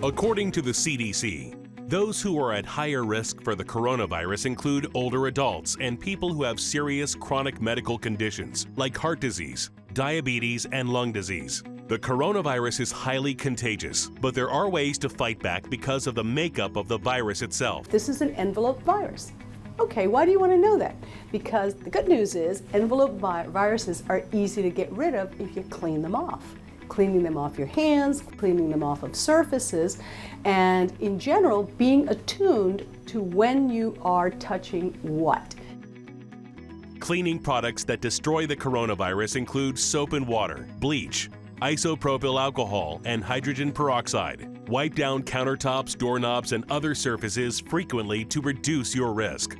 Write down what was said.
According to the CDC, those who are at higher risk for the coronavirus include older adults and people who have serious chronic medical conditions like heart disease, diabetes, and lung disease. The coronavirus is highly contagious, but there are ways to fight back because of the makeup of the virus itself. This is an envelope virus. Okay, why do you want to know that? Because the good news is envelope viruses are easy to get rid of if you clean them off. Cleaning them off your hands, cleaning them off of surfaces, and in general, being attuned to when you are touching what. Cleaning products that destroy the coronavirus include soap and water, bleach, isopropyl alcohol, and hydrogen peroxide. Wipe down countertops, doorknobs, and other surfaces frequently to reduce your risk.